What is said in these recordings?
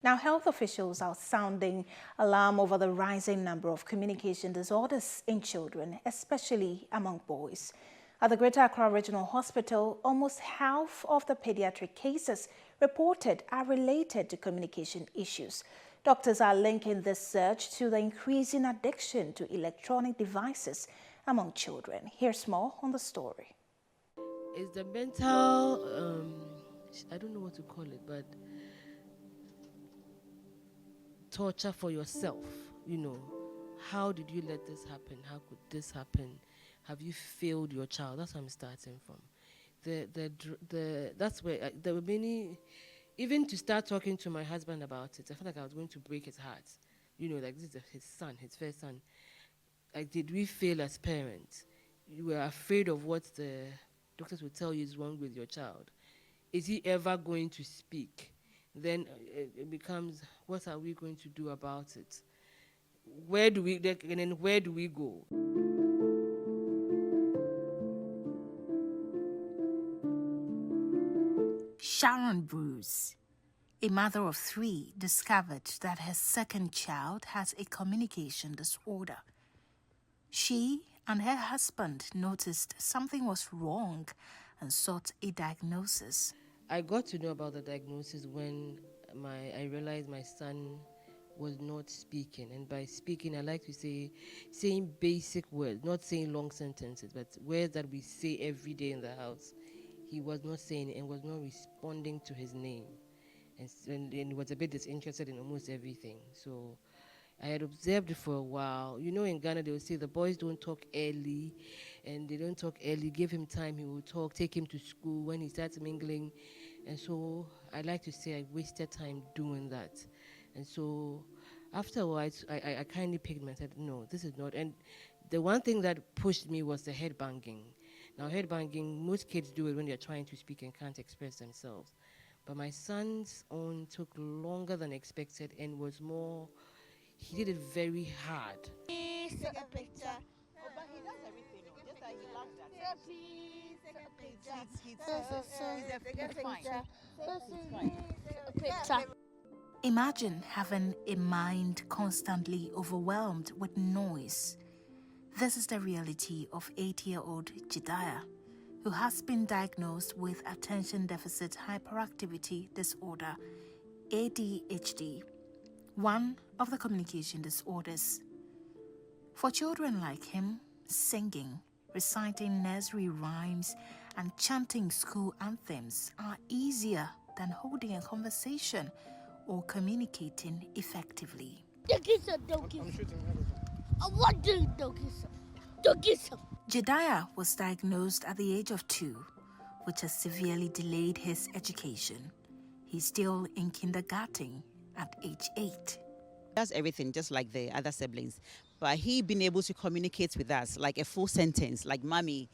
Now, health officials are sounding alarm over the rising number of communication disorders in children, especially among boys. At the Greater Accra Regional Hospital, almost half of the pediatric cases reported are related to communication issues. Doctors are linking this surge to the increasing addiction to electronic devices among children. Here's more on the story. It's the mental, I don't know what to call it, but torture for yourself. How did you let this happen? How could this happen? Have you failed your child? That's where I'm starting from. That's where there were many. Even to start talking to my husband about it, I felt like I was going to break his heart. Like this is his son, his first son. Like, did we fail as parents? You were afraid of what the doctors will tell you is wrong with your child. Is he ever going to speak? Then it becomes, what are we going to do about it? Where do we go? Sharon Bruce, a mother of 3, discovered that her second child has a communication disorder. She and her husband noticed something was wrong and sought a diagnosis. I got to know about the diagnosis when I realized my son was not speaking. And by speaking, I like to say saying basic words, not saying long sentences, but words that we say every day in the house. He was not saying it and was not responding to his name. And was a bit disinterested in almost everything. So I had observed it for a while. In Ghana, they would say the boys don't talk early, and they don't talk early. Give him time, he will talk. Take him to school when he starts mingling. And so I like to say I wasted time doing that. And so after a while, I kindly picked him and said, no, this is not. And the one thing that pushed me was the head banging. Now, head banging, most kids do it when they're trying to speak and can't express themselves. But my son's own took longer than expected and was more, he did it very hard. Please take a picture. Oh, but he does everything, just that he loves that. Please take a picture. Imagine having a mind constantly overwhelmed with noise. This is the reality of 8-year-old Jias, who has been diagnosed with attention deficit hyperactivity disorder, ADHD, one of the communication disorders. For children like him, singing, reciting nursery rhymes, and chanting school anthems are easier than holding a conversation or communicating effectively. Jias was diagnosed at the age of 2, which has severely delayed his education. He's still in kindergarten at age 8. Does everything just like the other siblings, but he been able to communicate with us like a full sentence, like "Mommy,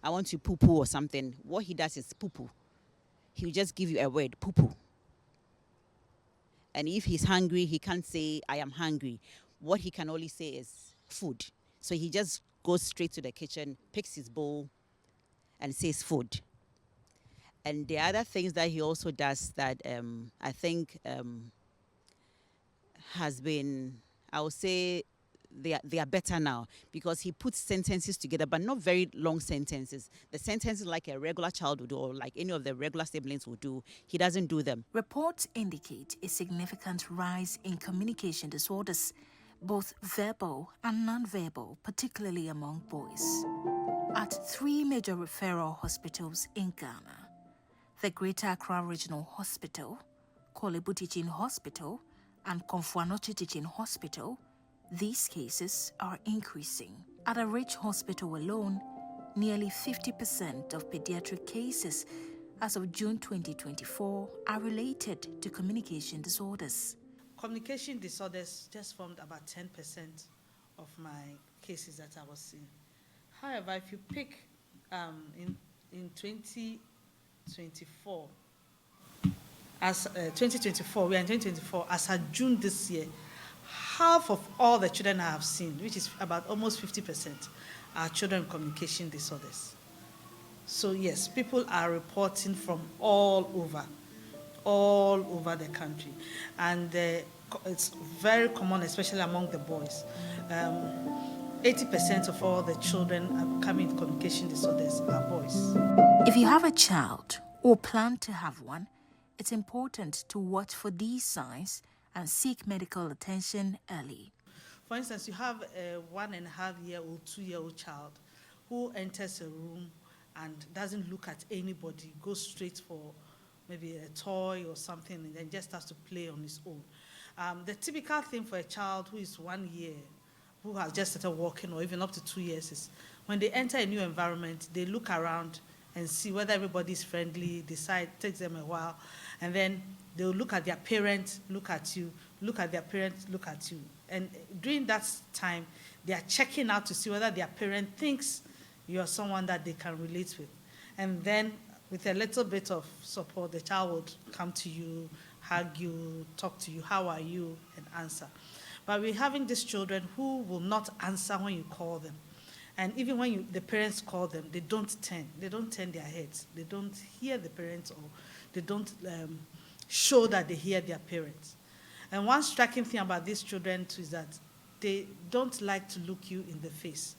I want to poo poo" or something. What he does is poo poo. He'll just give you a word, poo poo. And if he's hungry, he can't say "I am hungry." What he can only say is food. So he just goes straight to the kitchen, picks his bowl, and says food. And the other things that he also does that I think has been, I would say, they are better now, because he puts sentences together, but not very long sentences. The sentences like a regular child would do, or like any of the regular siblings would do, he doesn't do them. Reports indicate a significant rise in communication disorders, both verbal and nonverbal, particularly among boys. At 3 major referral hospitals in Ghana, the Greater Accra Regional Hospital, Korle-Bu Teaching Hospital, and Komfo-Anokye Teaching Hospital, these cases are increasing. At a Ridge Hospital alone, nearly 50% of pediatric cases as of June 2024 are related to communication disorders. Communication disorders just formed about 10% of my cases that I was seeing. However, if you pick in 2024, as 2024, we are in 2024, as of June this year, half of all the children I have seen, which is about almost 50%, are children with communication disorders. So yes, people are reporting from all all over the country, and it's very common, especially among the boys. 80% of all the children coming with communication disorders are boys. If you have a child or plan to have one, it's important to watch for these signs and seek medical attention early. For instance, you have a 1.5-year-old, 2-year-old child who enters a room and doesn't look at anybody, goes straight for maybe a toy or something, and then just starts to play on his own. The typical thing for a child who is 1 year, who has just started walking, or even up to 2 years, is when they enter a new environment, they look around and see whether everybody is friendly, decide, takes them a while, and then they'll look at their parents, look at you, look at their parents, look at you. And during that time, they are checking out to see whether their parent thinks you are someone that they can relate with. And then with a little bit of support, the child would come to you, hug you, talk to you, how are you, and answer. But we're having these children who will not answer when you call them. And even when the parents call them, they don't turn their heads. They don't hear the parents, or they don't show that they hear their parents. And one striking thing about these children too is that they don't like to look you in the face,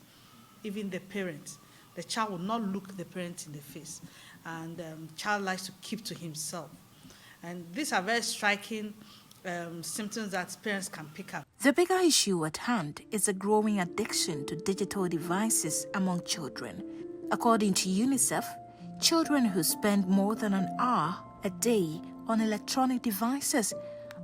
even the parents. The child will not look the parent in the face, and child likes to keep to himself. And these are very striking symptoms that parents can pick up. The bigger issue at hand is a growing addiction to digital devices among children. According to UNICEF, children who spend more than an hour a day on electronic devices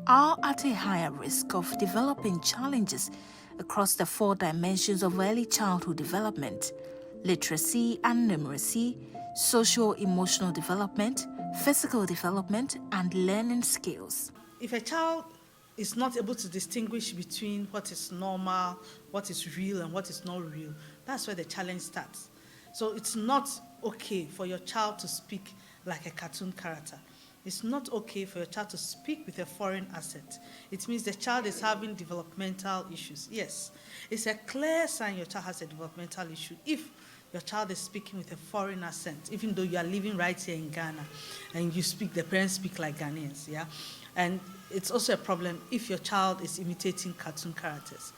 are at a higher risk of developing challenges across the 4 dimensions of early childhood development: literacy and numeracy, socio-emotional development, physical development, and learning skills. If a child is not able to distinguish between what is normal, what is real, and what is not real, that's where the challenge starts. So it's not okay for your child to speak like a cartoon character. It's not okay for your child to speak with a foreign accent. It means the child is having developmental issues. Yes, it's a clear sign your child has a developmental issue if your child is speaking with a foreign accent, even though you are living right here in Ghana and the parents speak like Ghanaians, yeah? And it's also a problem if your child is imitating cartoon characters.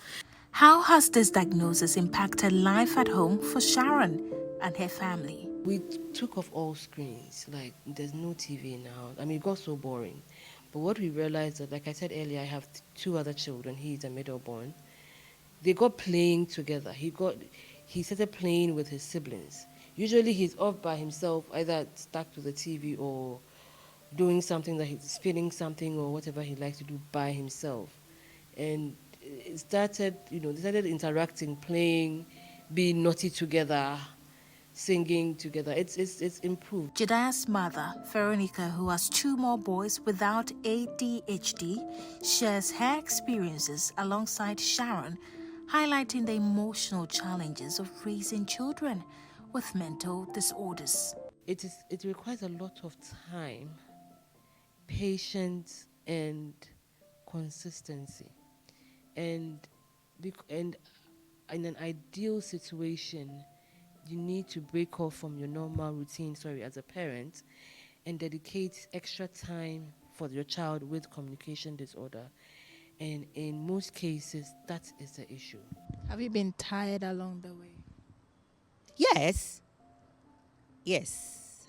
How has this diagnosis impacted life at home for Sharon and her family? We took off all screens, like there's no TV now. I mean, it got so boring. But what we realized that, like I said earlier, I have 2 other children. He's a middleborn. They got playing together. He started playing with his siblings. Usually he's off by himself, either stuck to the TV or doing something that he's spinning something or whatever he likes to do by himself. And it started, they started interacting, playing, being naughty together, singing together. It's improved. Jida's mother, Veronica, who has 2 more boys without ADHD, shares her experiences alongside Sharon, highlighting the emotional challenges of raising children with mental disorders. It requires a lot of time, patience, and consistency. And in an ideal situation, you need to break off from your normal routine, as a parent, and dedicate extra time for your child with communication disorder. And in most cases, that is the issue. Have you been tired along the way? Yes.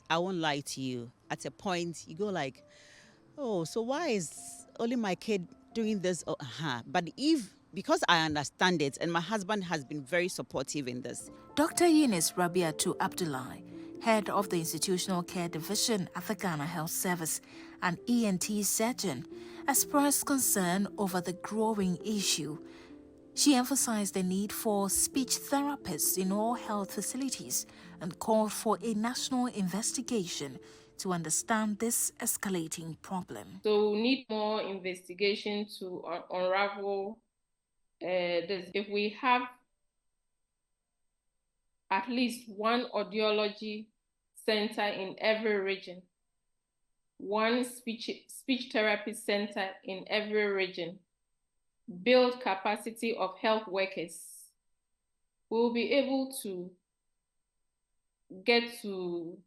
I won't lie to you. At a point, you go like, oh, so why is only my kid doing this? Oh, But because I understand it, and my husband has been very supportive in this. Dr. Eunice Rabiatu Abdullahi, head of the Institutional Care Division at the Ghana Health Service, an ENT surgeon, expressed concern over the growing issue. She emphasized the need for speech therapists in all health facilities and called for a national investigation to understand this escalating problem. So we need more investigation to unravel this. If we have at least one audiology center in every region, one speech therapy center in every region, build capacity of health workers, we'll be able to get to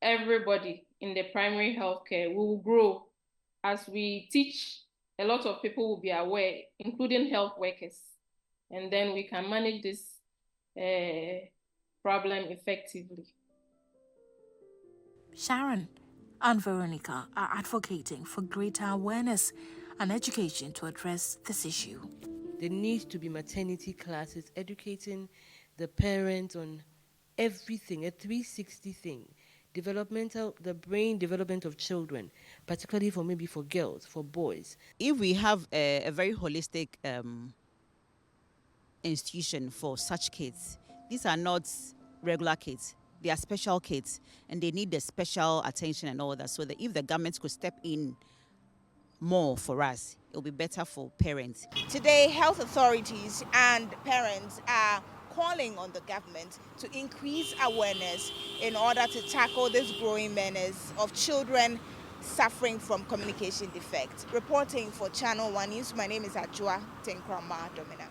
everybody in the primary health care. We will grow. as we teach, a lot of people will be aware, including health workers, and then we can manage this problem effectively. Sharon and Veronica are advocating for greater awareness and education to address this issue. There needs to be maternity classes educating the parents on everything, a 360 thing. The brain development of children, particularly for girls, for boys. If we have a very holistic institution for such kids, these are not regular kids. They are special kids, and they need the special attention and all that. So that if the government could step in more for us, it will be better for parents. Today, health authorities and parents are calling on the government to increase awareness in order to tackle this growing menace of children suffering from communication defects. Reporting for Channel One News, my name is Ajua Tenkrama Domina.